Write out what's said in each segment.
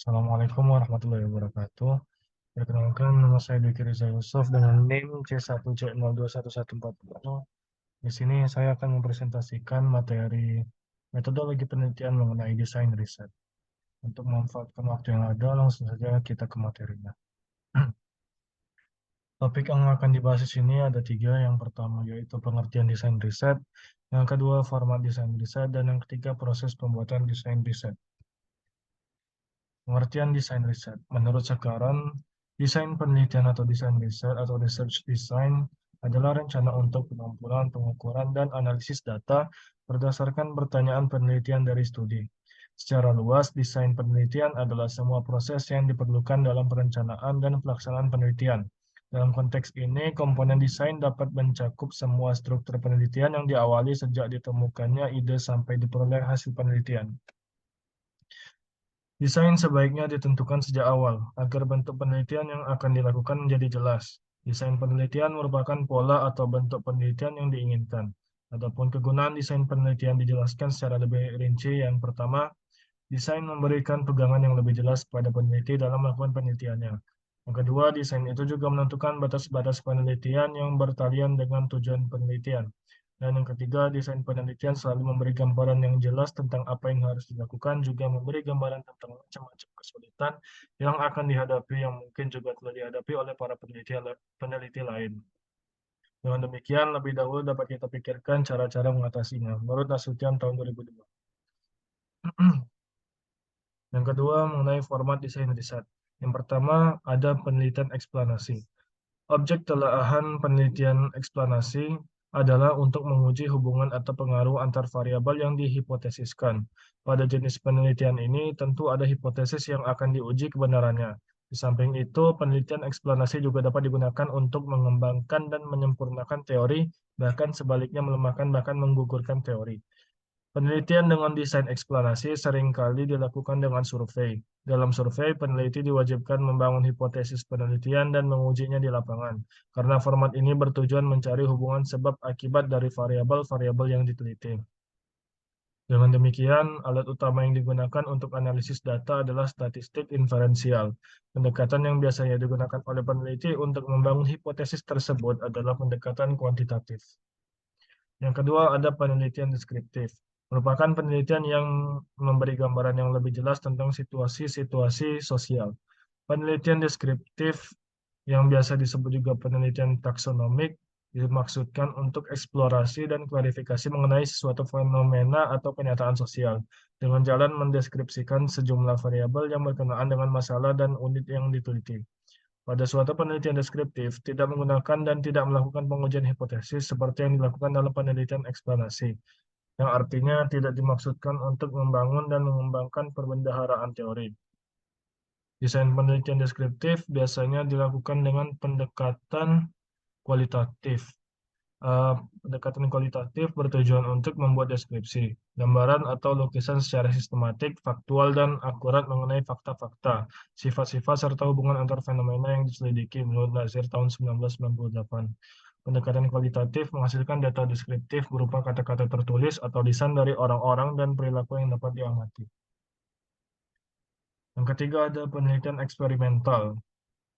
Assalamualaikum warahmatullahi wabarakatuh. Perkenalkan, nama saya Diki Riza Yusuf dengan NIM C1C021140. Di sini saya akan mempresentasikan materi metodologi penelitian mengenai desain riset. Untuk memanfaatkan waktu yang ada, langsung saja kita ke materinya. Topik yang akan dibahas di sini ada tiga. Yang pertama yaitu pengertian desain riset, yang kedua format desain riset, dan yang ketiga proses pembuatan desain riset. Pengertian desain riset. Menurut Sekaran, desain penelitian atau desain riset atau research design adalah rencana untuk pengumpulan, pengukuran, dan analisis data berdasarkan pertanyaan penelitian dari studi. Secara luas, desain penelitian adalah semua proses yang diperlukan dalam perencanaan dan pelaksanaan penelitian. Dalam konteks ini, komponen desain dapat mencakup semua struktur penelitian yang diawali sejak ditemukannya ide sampai diperoleh hasil penelitian. Desain sebaiknya ditentukan sejak awal, agar bentuk penelitian yang akan dilakukan menjadi jelas. Desain penelitian merupakan pola atau bentuk penelitian yang diinginkan. Adapun kegunaan desain penelitian dijelaskan secara lebih rinci. Yang pertama, desain memberikan pegangan yang lebih jelas kepada peneliti dalam melakukan penelitiannya. Yang kedua, desain itu juga menentukan batas-batas penelitian yang bertalian dengan tujuan penelitian. Dan yang ketiga, desain penelitian selalu memberi gambaran yang jelas tentang apa yang harus dilakukan, juga memberi gambaran tentang macam-macam kesulitan yang akan dihadapi, yang mungkin juga telah dihadapi oleh para peneliti lain. Dengan demikian, lebih dahulu dapat kita pikirkan cara-cara mengatasinya. Menurut Nasution tahun 2002. Yang kedua, mengenai format desain riset. Yang pertama, ada penelitian eksplanasi. Objek telaahan penelitian eksplanasi adalah untuk menguji hubungan atau pengaruh antar variabel yang dihipotesiskan. Pada jenis penelitian ini, tentu ada hipotesis yang akan diuji kebenarannya. Di samping itu, penelitian eksplanasi juga dapat digunakan untuk mengembangkan dan menyempurnakan teori, bahkan sebaliknya melemahkan bahkan menggugurkan teori. Penelitian dengan desain eksplanasi seringkali dilakukan dengan survei. Dalam survei, peneliti diwajibkan membangun hipotesis penelitian dan mengujinya di lapangan, karena format ini bertujuan mencari hubungan sebab akibat dari variabel-variabel yang diteliti. Dengan demikian, alat utama yang digunakan untuk analisis data adalah statistik inferensial. Pendekatan yang biasanya digunakan oleh peneliti untuk membangun hipotesis tersebut adalah pendekatan kuantitatif. Yang kedua, ada penelitian deskriptif. Merupakan penelitian yang memberi gambaran yang lebih jelas tentang situasi-situasi sosial. Penelitian deskriptif yang biasa disebut juga penelitian taksonomik dimaksudkan untuk eksplorasi dan klarifikasi mengenai sesuatu fenomena atau kenyataan sosial dengan jalan mendeskripsikan sejumlah variabel yang berkenaan dengan masalah dan unit yang diteliti. Pada suatu penelitian deskriptif, tidak menggunakan dan tidak melakukan pengujian hipotesis seperti yang dilakukan dalam penelitian eksplanasi, yang artinya tidak dimaksudkan untuk membangun dan mengembangkan perbendaharaan teori. Desain penelitian deskriptif biasanya dilakukan dengan pendekatan kualitatif. Pendekatan kualitatif bertujuan untuk membuat deskripsi, gambaran atau lukisan secara sistematik, faktual, dan akurat mengenai fakta-fakta, sifat-sifat, serta hubungan antar fenomena yang diselidiki menurut Nasir tahun 1998. Pendekatan kualitatif menghasilkan data deskriptif berupa kata-kata tertulis atau lisan dari orang-orang dan perilaku yang dapat diamati. Yang ketiga ada penelitian eksperimental,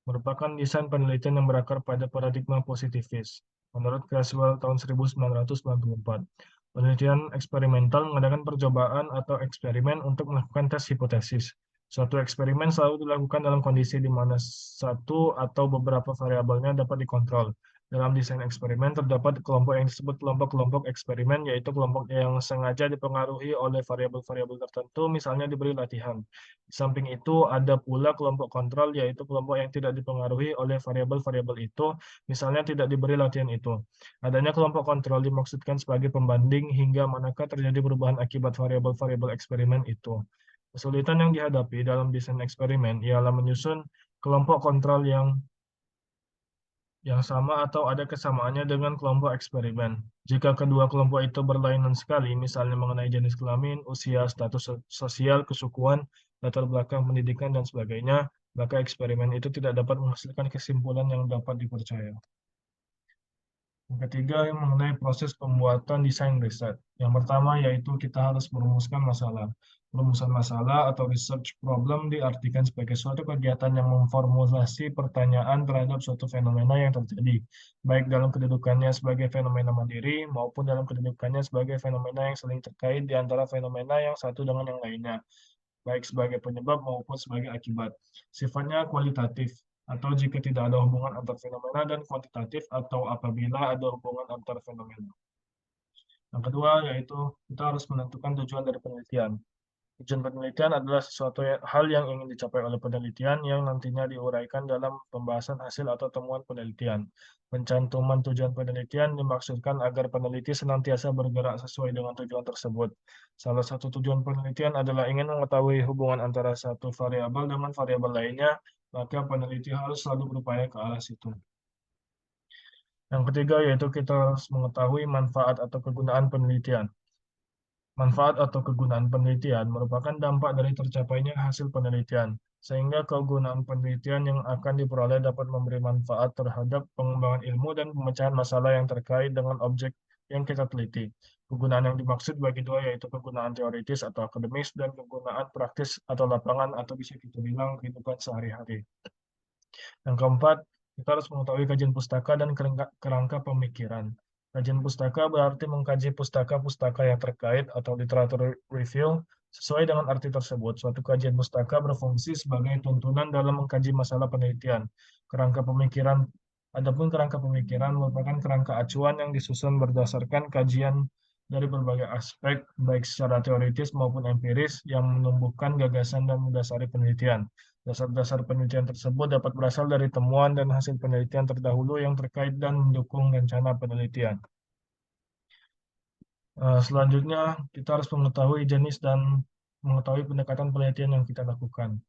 merupakan desain penelitian yang berakar pada paradigma positivis. Menurut Creswell tahun 1994, penelitian eksperimental mengadakan percobaan atau eksperimen untuk melakukan tes hipotesis. Suatu eksperimen selalu dilakukan dalam kondisi di mana satu atau beberapa variabelnya dapat dikontrol. Dalam desain eksperimen terdapat kelompok yang disebut kelompok-kelompok eksperimen, yaitu kelompok yang sengaja dipengaruhi oleh variabel-variabel tertentu, misalnya diberi latihan. Di samping itu, ada pula kelompok kontrol, yaitu kelompok yang tidak dipengaruhi oleh variabel-variabel itu, misalnya tidak diberi latihan itu. Adanya kelompok kontrol dimaksudkan sebagai pembanding hingga manakah terjadi perubahan akibat variabel-variabel eksperimen itu. Kesulitan yang dihadapi dalam desain eksperimen ialah menyusun kelompok kontrol yang sama atau ada kesamaannya dengan kelompok eksperimen. Jika kedua kelompok itu berlainan sekali, misalnya mengenai jenis kelamin, usia, status sosial, kesukuan, latar belakang pendidikan, dan sebagainya, maka eksperimen itu tidak dapat menghasilkan kesimpulan yang dapat dipercaya. Yang ketiga yang mengenai proses pembuatan desain riset. Yang pertama yaitu kita harus merumuskan masalah. Perumusan masalah atau research problem diartikan sebagai suatu kegiatan yang memformulasi pertanyaan terhadap suatu fenomena yang terjadi, baik dalam kedudukannya sebagai fenomena mandiri maupun dalam kedudukannya sebagai fenomena yang saling terkait di antara fenomena yang satu dengan yang lainnya, baik sebagai penyebab maupun sebagai akibat. Sifatnya kualitatif, atau jika tidak ada hubungan antar fenomena, dan kuantitatif, atau apabila ada hubungan antar fenomena. Yang kedua, yaitu kita harus menentukan tujuan dari penelitian. Tujuan penelitian adalah hal yang ingin dicapai oleh penelitian yang nantinya diuraikan dalam pembahasan hasil atau temuan penelitian. Pencantuman tujuan penelitian dimaksudkan agar peneliti senantiasa bergerak sesuai dengan tujuan tersebut. Salah satu tujuan penelitian adalah ingin mengetahui hubungan antara satu variabel dengan variabel lainnya, maka peneliti harus selalu berupaya ke arah situ. Yang ketiga yaitu kita harus mengetahui manfaat atau kegunaan penelitian. Manfaat atau kegunaan penelitian merupakan dampak dari tercapainya hasil penelitian, sehingga kegunaan penelitian yang akan diperoleh dapat memberi manfaat terhadap pengembangan ilmu dan pemecahan masalah yang terkait dengan objek yang kita teliti. Kegunaan yang dimaksud bagi dua yaitu kegunaan teoritis atau akademis dan kegunaan praktis atau lapangan atau bisa kita bilang kehidupan sehari-hari. Yang keempat, kita harus mengetahui kajian pustaka dan kerangka pemikiran. Kajian pustaka berarti mengkaji pustaka-pustaka yang terkait atau literatur review sesuai dengan arti tersebut. Suatu kajian pustaka berfungsi sebagai tuntunan dalam mengkaji masalah penelitian. Kerangka pemikiran, adapun kerangka pemikiran merupakan kerangka acuan yang disusun berdasarkan kajian dari berbagai aspek, baik secara teoritis maupun empiris, yang menumbuhkan gagasan dan mendasari penelitian. Dasar-dasar penelitian tersebut dapat berasal dari temuan dan hasil penelitian terdahulu yang terkait dan mendukung rencana penelitian. Selanjutnya, kita harus mengetahui jenis dan mengetahui pendekatan penelitian yang kita lakukan.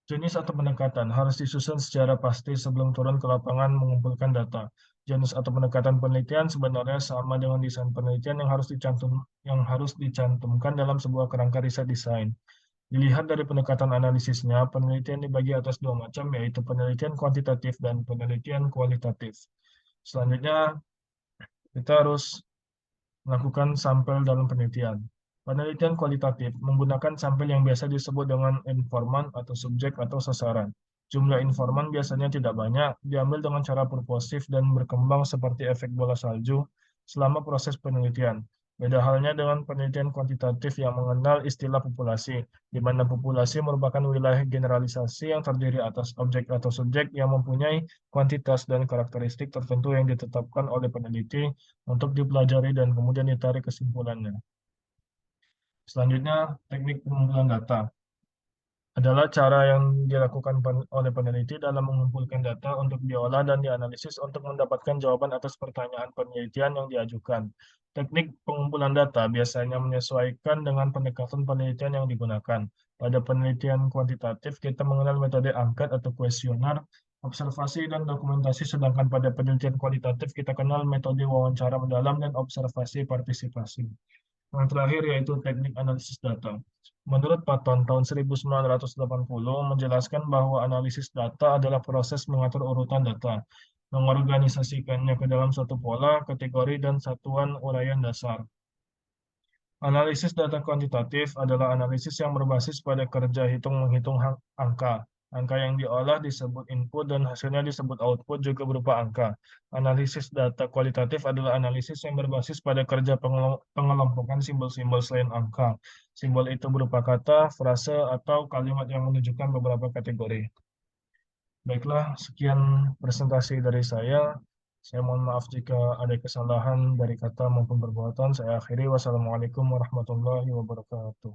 Jenis atau pendekatan harus disusun secara pasti sebelum turun ke lapangan mengumpulkan data. Jenis atau pendekatan penelitian sebenarnya sama dengan desain penelitian yang harus dicantumkan dalam sebuah kerangka riset desain. Dilihat dari pendekatan analisisnya, penelitian dibagi atas dua macam, yaitu penelitian kuantitatif dan penelitian kualitatif. Selanjutnya, kita harus melakukan sampel dalam penelitian. Penelitian kualitatif menggunakan sampel yang biasa disebut dengan informan atau subjek atau sasaran. Jumlah informan biasanya tidak banyak, diambil dengan cara purposif dan berkembang seperti efek bola salju selama proses penelitian. Beda halnya dengan penelitian kuantitatif yang mengenal istilah populasi, di mana populasi merupakan wilayah generalisasi yang terdiri atas objek atau subjek yang mempunyai kuantitas dan karakteristik tertentu yang ditetapkan oleh peneliti untuk dipelajari dan kemudian ditarik kesimpulannya. Selanjutnya, teknik pengumpulan data adalah cara yang dilakukan oleh peneliti dalam mengumpulkan data untuk diolah dan dianalisis untuk mendapatkan jawaban atas pertanyaan penelitian yang diajukan. Teknik pengumpulan data biasanya menyesuaikan dengan pendekatan penelitian yang digunakan. Pada penelitian kuantitatif, kita mengenal metode angket atau kuesioner, observasi dan dokumentasi, sedangkan pada penelitian kualitatif kita kenal metode wawancara mendalam dan observasi partisipasi. Yang terakhir yaitu teknik analisis data. Menurut Patton tahun 1980 menjelaskan bahwa analisis data adalah proses mengatur urutan data, mengorganisasikannya ke dalam suatu pola, kategori, dan satuan uraian dasar. Analisis data kuantitatif adalah analisis yang berbasis pada kerja hitung-menghitung angka. Angka yang diolah disebut input dan hasilnya disebut output juga berupa angka. Analisis data kualitatif adalah analisis yang berbasis pada kerja pengelompokan simbol-simbol selain angka. Simbol itu berupa kata, frase, atau kalimat yang menunjukkan beberapa kategori. Baiklah, sekian presentasi dari saya. Saya mohon maaf jika ada kesalahan dari kata maupun perbuatan. Saya akhiri. Wassalamualaikum warahmatullahi wabarakatuh.